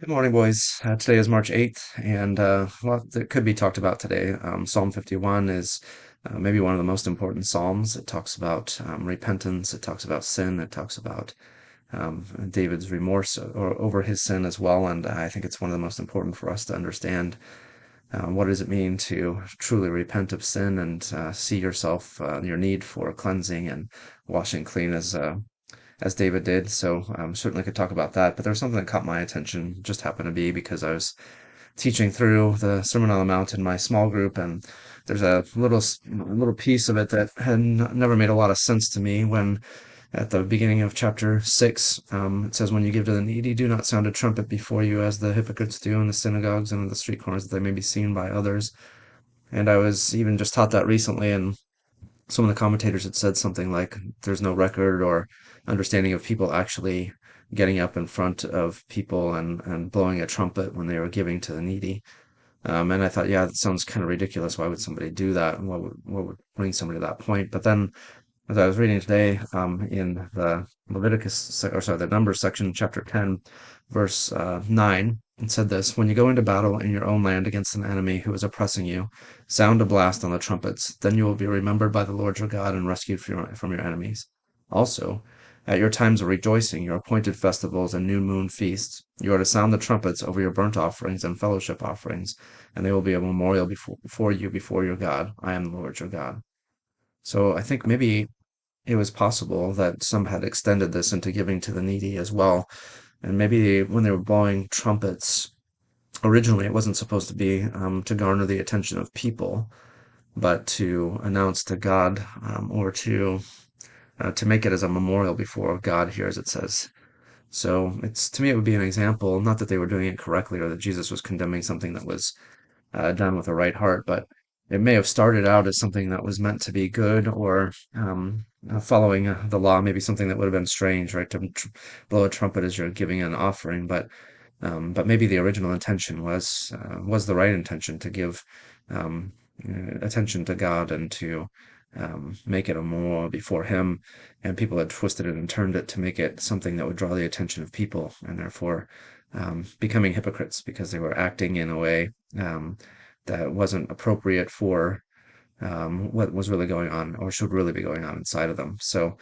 Good morning, boys. Today is March 8th, and that could be talked about today. Psalm 51 is maybe one of the most important psalms. It talks about repentance, it talks about sin, it talks about David's remorse over his sin as well, and I think it's one of the most important for us to understand what does it mean to truly repent of sin and see yourself, your need for cleansing and washing clean as David did. So certainly could talk about that. But there was something that caught my attention. Just happened to be because I was teaching through the Sermon on the Mount in my small group, and there's a little piece of it that had never made a lot of sense to me when. At the beginning of chapter 6, it says, "When you give to the needy, do not sound a trumpet before you, as the hypocrites do in the synagogues and in the street corners, that they may be seen by others." And I was even just taught that recently, and some of the commentators had said something like there's no record or understanding of people actually getting up in front of people and blowing a trumpet when they were giving to the needy. And I thought, yeah, that sounds kind of ridiculous. Why would somebody do that? And what would bring somebody to that point? But then, as I was reading today, in the the Numbers section, chapter 10, verse 9, it said this: "When you go into battle in your own land against an enemy who is oppressing you, sound a blast on the trumpets. Then you will be remembered by the Lord your God and rescued from your enemies. Also, at your times of rejoicing, your appointed festivals and new moon feasts, you are to sound the trumpets over your burnt offerings and fellowship offerings, and they will be a memorial before you, before your God. I am the Lord your God." So I think maybe it was possible that some had extended this into giving to the needy as well. And maybe when they were blowing trumpets, originally it wasn't supposed to be to garner the attention of people, but to announce to God, or to make it as a memorial before God here, as it says. So it's to me it would be an example, not that they were doing it correctly or that Jesus was condemning something that was done with a right heart, but it may have started out as something that was meant to be good or following the law, maybe something that would have been strange, right? To blow a trumpet as you're giving an offering, but maybe the original intention was the right intention to give um, attention to God and to make it a memorial before Him, and people had twisted it and turned it to make it something that would draw the attention of people, and therefore becoming hypocrites because they were acting in a way that wasn't appropriate for what was really going on or should really be going on inside of them. So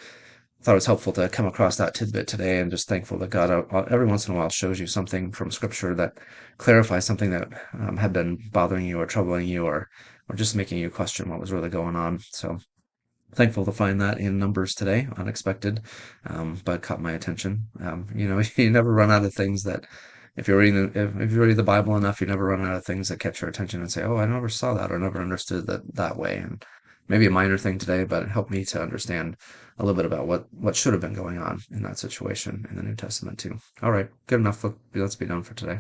I thought it was helpful to come across that tidbit today, and just thankful that God every once in a while shows you something from Scripture that clarifies something that had been bothering you or troubling you, or just making you question what was really going on. So thankful to find that in Numbers today, unexpected, but caught my attention. You never run out of things that, if you read the Bible enough, you never run out of things that catch your attention and say, "Oh, I never saw that or never understood that way." And maybe a minor thing today, but it helped me to understand a little bit about what should have been going on in that situation in the New Testament too. All right, good enough. Let's be done for today.